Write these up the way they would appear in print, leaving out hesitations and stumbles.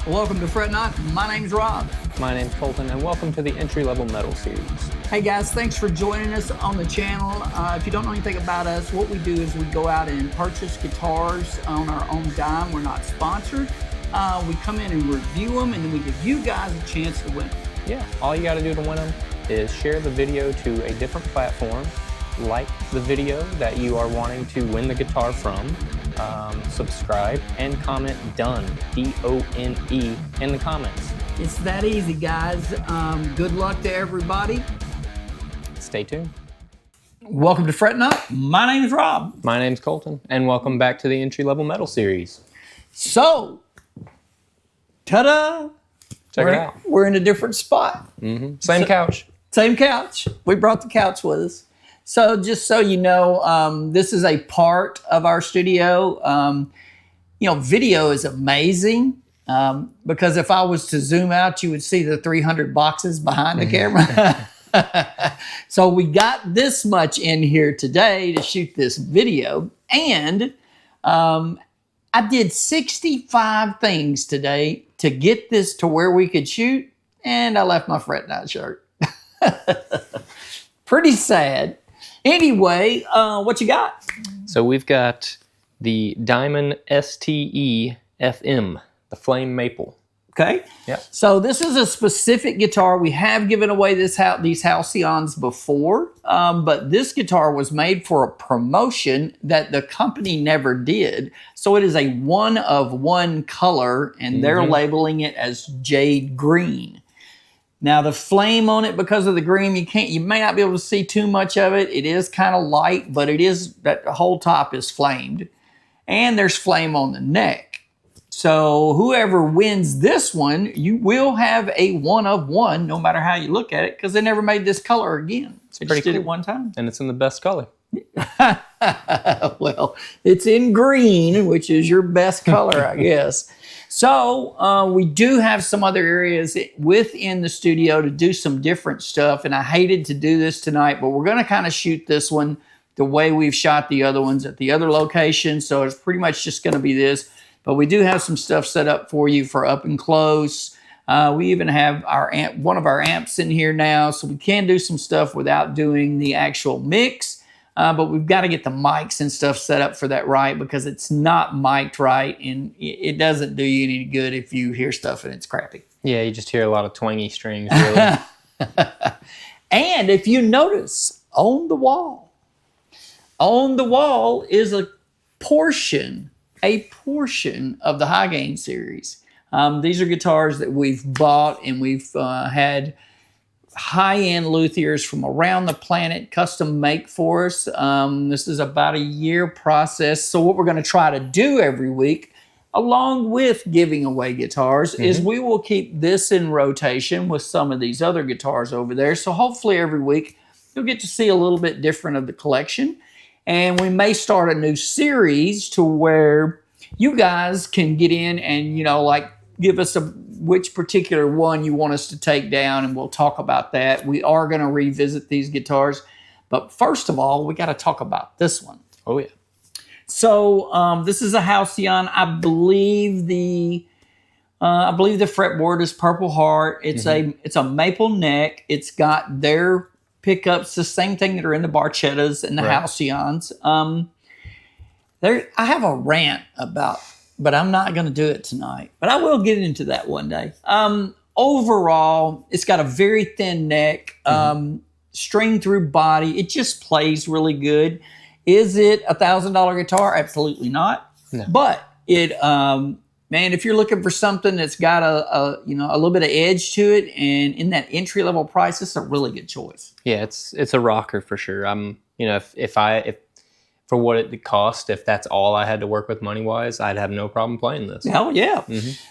Welcome to Fret Not. My name's Rob. My name's Colton, and welcome to the entry-level metal series. Hey guys, thanks for joining us on the channel. If you don't know anything about us, what we do is we go out and purchase guitars on our own dime. We're not sponsored. We come in and review them, and then we give you guys a chance to win them. Yeah, all you got to do to win them is share the video to a different platform, like the video that you are wanting to win the guitar from, subscribe, and comment DONE, D-O-N-E, in the comments. It's that easy, guys. Good luck to everybody. Stay tuned. Welcome to Fret Not. My name's Rob. My name's Colton, and welcome back to the entry-level metal series. So, ta-da! Check it out. We're in a different spot. Same couch. Same couch. We brought the couch with us. So just so you know, this is a part of our studio. Video is amazing because if I was to zoom out, you would see the 300 boxes behind the camera. So we got this much in here today to shoot this video. And I did 65 things today to get this to where we could shoot. And I left my Fret Not shirt. Pretty sad. Anyway, what you got? So we've got the Diamond STE FM, the Flame Maple. Okay. Yeah. So this is a specific guitar. We have given away these Halcyons before, but this guitar was made for a promotion that the company never did. So it is a one of one color, and they're labeling it as jade green. Now the flame on it, because of the green, you may not be able to see too much of it. It is kind of light, but it is that the whole top is flamed, and there's flame on the neck. So whoever wins this one, you will have a one of one, no matter how you look at it, because they never made this color again. They just did it one time, and it's in the best color. Well, it's in green, which is your best color, I guess. So we do have some other areas within the studio to do some different stuff, and I hated to do this tonight, but we're going to kind of shoot this one the way we've shot the other ones at the other locations, so it's pretty much just going to be this, but we do have some stuff set up for you for up and close. We even have one of our amps in here now, so we can do some stuff without doing the actual mix. But we've got to get the mics and stuff set up for that right, because it's not mic'd right, and it doesn't do you any good if you hear stuff and it's crappy. Yeah, you just hear a lot of twangy strings, really. And if you notice, on the wall is a portion of the High Gain series. These are guitars that we've bought, and we've had high-end luthiers from around the planet custom make for us. This is about a year process. So what we're going to try to do every week, along with giving away guitars, is we will keep this in rotation with some of these other guitars over there. So hopefully every week you'll get to see a little bit different of the collection. And we may start a new series to where you guys can get in and, give us which particular one you want us to take down, and we'll talk about that. We are going to revisit these guitars, but first of all, we got to talk about this one. Oh yeah. So this is a Halcyon. I believe the fretboard is Purple Heart. It's a maple neck. It's got their pickups, the same thing that are in the Barchettas and the Halcyons. I have a rant about, but I'm not going to do it tonight. But I will get into that one day. Overall, it's got a very thin neck, string through body. It just plays really good. Is it a $1,000 guitar? Absolutely not. No. But it, if you're looking for something that's got a little bit of edge to it, and in that entry level price, it's a really good choice. Yeah, it's a rocker for sure. If for what it cost, if that's all I had to work with money-wise, I'd have no problem playing this. Oh, yeah.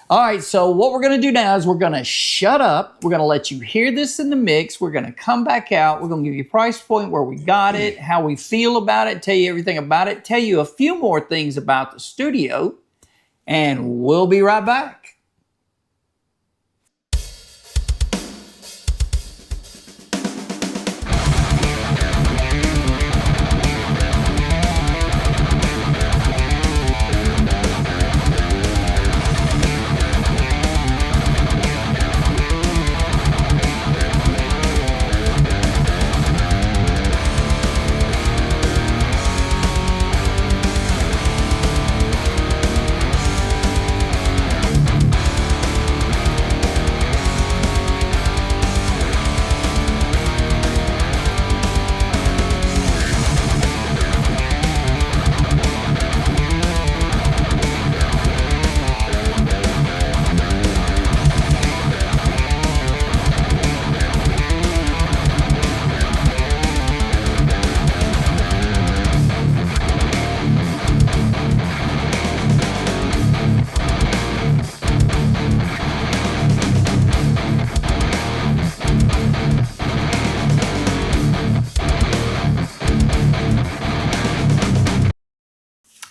All right, so what we're going to do now is we're going to shut up. We're going to let you hear this in the mix. We're going to come back out. We're going to give you a price point, where we got it, how we feel about it, tell you everything about it, tell you a few more things about the studio, and we'll be right back.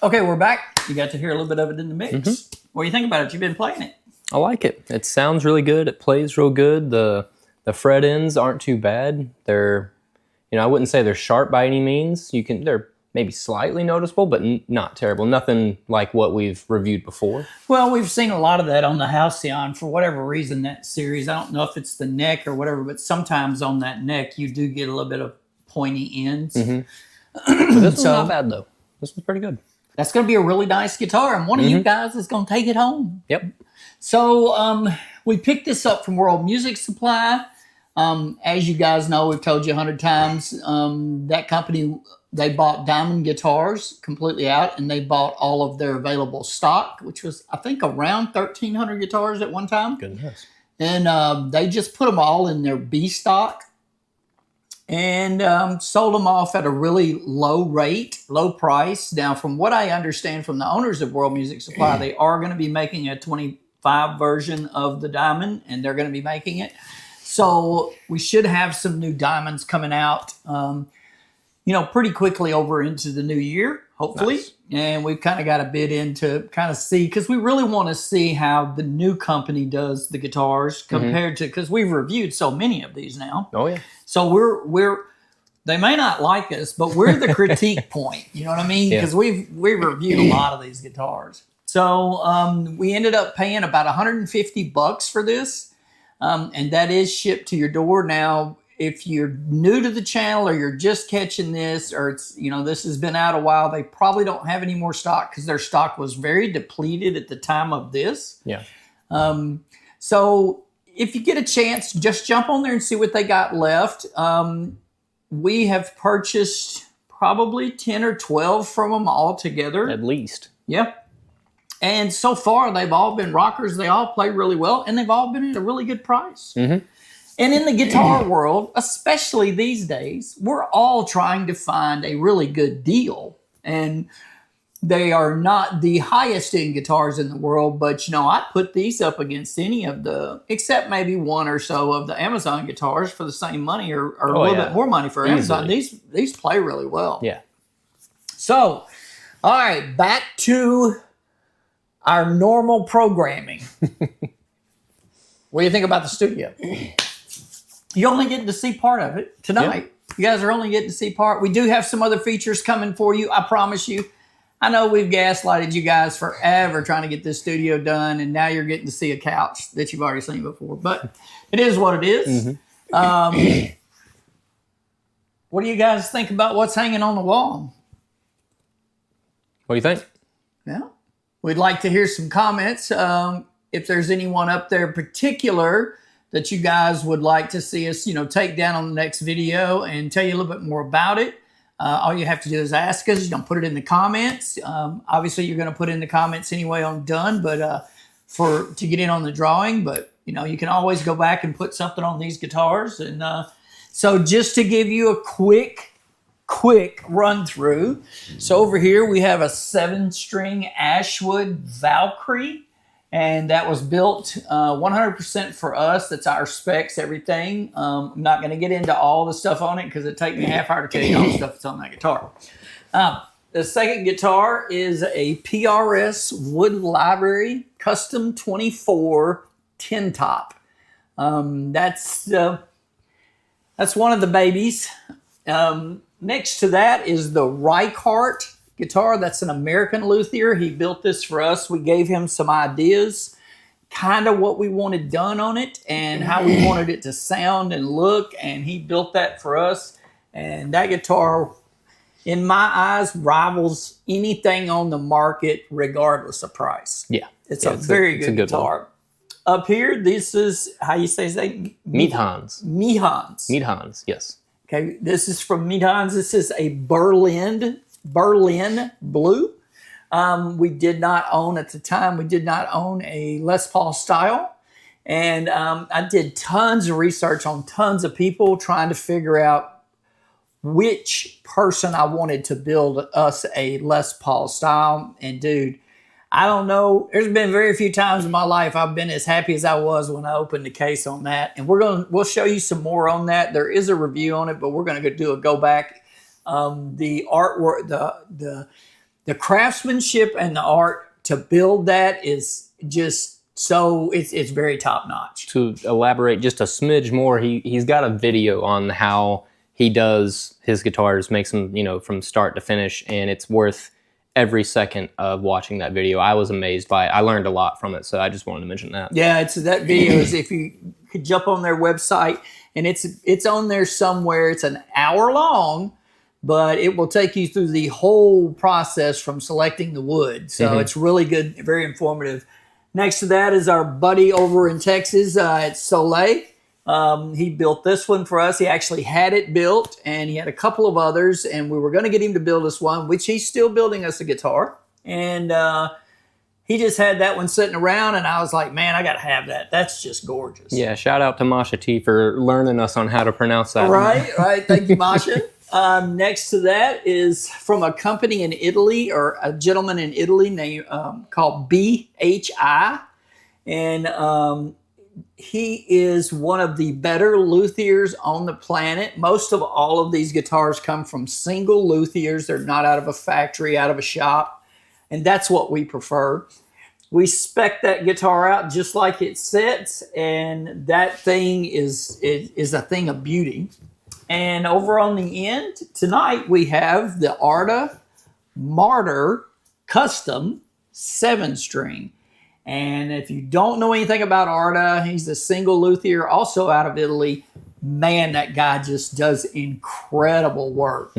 Okay, we're back. You got to hear a little bit of it in the mix. What do you think about it? You've been playing it. I like it. It sounds really good. It plays real good. The fret ends aren't too bad. They're, I wouldn't say they're sharp by any means. They're maybe slightly noticeable, but not terrible. Nothing like what we've reviewed before. Well, we've seen a lot of that on the Halcyon for whatever reason, that series. I don't know if it's the neck or whatever, but sometimes on that neck you do get a little bit of pointy ends. But this one's not bad though. This one's pretty good. That's going to be a really nice guitar, and one of you guys is going to take it home. Yep. So we picked this up from World Music Supply. As you guys know, we've told you 100 times, that company, they bought Diamond Guitars completely out, and they bought all of their available stock, which was, I think, around 1,300 guitars at one time. Goodness. And they just put them all in their B stock and sold them off at a really low price. Now, from what I understand from the owners of World Music Supply, they are going to be making a 25 version of the Diamond, and they're going to be making it. So we should have some new Diamonds coming out, pretty quickly over into the new year, hopefully. Nice. And we've kind of got a bit in to kind of see, because we really want to see how the new company does the guitars compared to, because we've reviewed so many of these now. Oh, yeah. So they may not like us, but we're the critique point. You know what I mean? Because we've reviewed a lot of these guitars. So we ended up paying about $150 for this. And that is shipped to your door. Now, if you're new to the channel or you're just catching this, or it's, this has been out a while, they probably don't have any more stock because their stock was very depleted at the time of this. Yeah. So if you get a chance, just jump on there and see what they got left. We have purchased probably 10 or 12 from them all together. At least. Yeah. And so far, they've all been rockers. They all play really well, and they've all been at a really good price. And in the guitar world, especially these days, we're all trying to find a really good deal. And they are not the highest end guitars in the world, but, I put these up against any of except maybe one or so of the Amazon guitars for the same money or a little bit more money for Amazon. These play really well. Yeah. So, all right, back to our normal programming. What do you think about the studio? You're only getting to see part of it tonight. Yeah. You guys are only getting to see part. We do have some other features coming for you, I promise you. I know we've gaslighted you guys forever trying to get this studio done, and now you're getting to see a couch that you've already seen before. But it is what it is. What do you guys think about what's hanging on the wall? What do you think? Yeah. We'd like to hear some comments. If there's anyone up there in particular that you guys would like to see us, take down on the next video and tell you a little bit more about it, all you have to do is ask us. You don't put it in the comments. Obviously, you're going to put it in the comments anyway on done, but to get in on the drawing. But you can always go back and put something on these guitars. And so, just to give you a quick run through. So over here we have a 7-string Ashwood Valkyrie, and that was built 100% for us. That's our specs, everything. I'm not going to get into all the stuff on it because it'd take me a half hour to tell you all the stuff that's on that guitar. The second guitar is a PRS Wood Library Custom 24 tin top. That's one of the babies. Next to that is the Reichhardt guitar. That's an American luthier. He built this for us. We gave him some ideas, kind of what we wanted done on it and how we wanted it to sound and look, and he built that for us. And that guitar, in my eyes, rivals anything on the market regardless of price. Yeah. It's a very good guitar. Up here, this is, how you say his name? Meadhans. Meadhans, yes. Okay, this is from Meadhans. This is a Berlin blue. We did not own, at the time, a Les Paul style. And I did tons of research on tons of people trying to figure out which person I wanted to build us a Les Paul style. And dude, I don't know. There's been very few times in my life I've been as happy as I was when I opened the case on that. And we'll show you some more on that. There is a review on it, but we're going to do a go back. The artwork, the craftsmanship and the art to build that is just so it's very top notch. To elaborate just a smidge more, he's got a video on how he does his guitars, makes them, you know, from start to finish, and it's worth every second of watching that video. I was amazed by it. I learned a lot from it, so I just wanted to mention that. Yeah, it's that video is, if you could jump on their website, and it's on there somewhere. It's an hour long, but it will take you through the whole process from selecting the wood. So it's really good, very informative. Next to that is our buddy over in Texas at Soleil. He built this one for us. He actually had it built, and he had a couple of others, and we were going to get him to build us one, which he's still building us a guitar. And he just had that one sitting around, and I was like, man, I got to have that. That's just gorgeous. Yeah, shout out to Masha T for learning us on how to pronounce that. Right. Thank you, Masha. Next to that is from a company in Italy, or a gentleman in Italy named called BHI. And he is one of the better luthiers on the planet. Most of all of these guitars come from single luthiers. They're not out of a factory, out of a shop. And that's what we prefer. We spec that guitar out just like it sits, and that thing is a thing of beauty. And over on the end, tonight we have the Arda Martyr Custom 7-string. And if you don't know anything about Arda, he's a single luthier, also out of Italy. Man, that guy just does incredible work.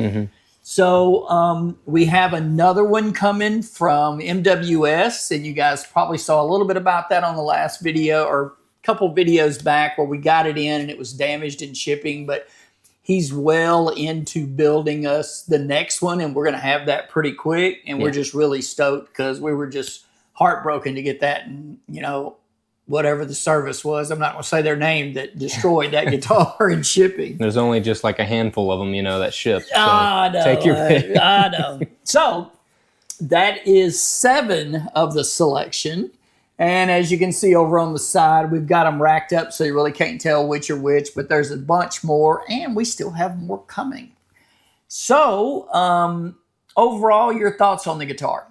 So we have another one coming from MWS, and you guys probably saw a little bit about that on the last video, or a couple videos back, where we got it in and it was damaged in shipping, but he's well into building us the next one, and we're going to have that pretty quick, and we're just really stoked because we were just heartbroken to get that, and you know, whatever the service was, I'm not going to say their name, that destroyed that guitar in shipping. There's only just like a handful of them, you know, that ship. So I know. take your pick. I know. So that is 7 of the selection. And as you can see over on the side, we've got them racked up so you really can't tell which are which, but there's a bunch more, and we still have more coming. So overall, your thoughts on the guitar?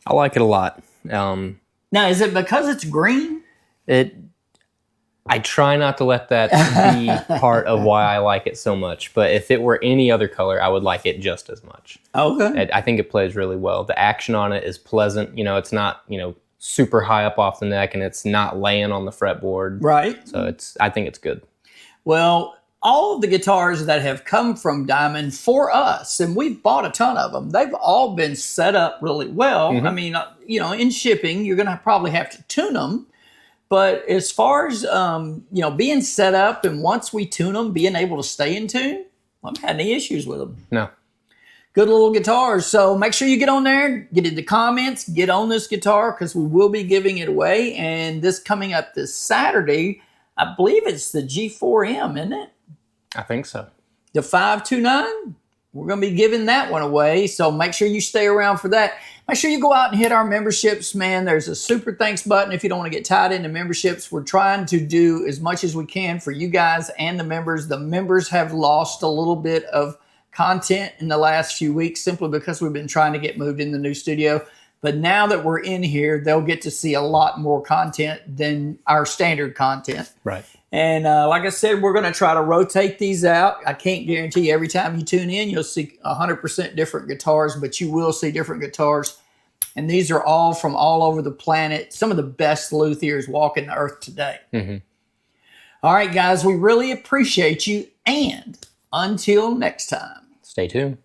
I like it a lot. Now, is it because it's green? I try not to let that be part of why I like it so much, but if it were any other color, I would like it just as much. Okay. I think it plays really well. The action on it is pleasant. You know, it's not, you know, super high up off the neck, and it's not laying on the fretboard. Right. So I think it's good. Well, all of the guitars that have come from Diamond for us, and we've bought a ton of them, they've all been set up really well. I mean, you know, in shipping, you're going to probably have to tune them. But as far as, you know, being set up, and once we tune them, being able to stay in tune, I haven't had any issues with them. No. Good little guitars. So make sure you get on there, get in the comments, get on this guitar, because we will be giving it away. And this coming up this Saturday, I believe it's the G4M, isn't it? I think so. The 529, we're going to be giving that one away. So make sure you stay around for that. Make sure you go out and hit our memberships, man. There's a super thanks button if you don't want to get tied into memberships. We're trying to do as much as we can for you guys and the members. The members have lost a little bit of content in the last few weeks simply because we've been trying to get moved in the new studio. But now that we're in here, they'll get to see a lot more content than our standard content. Right. And like I said, we're going to try to rotate these out. I can't guarantee every time you tune in, you'll see 100% different guitars, but you will see different guitars. And these are all from all over the planet. Some of the best luthiers walking the earth today. All right, guys, we really appreciate you. And until next time, Stay tuned.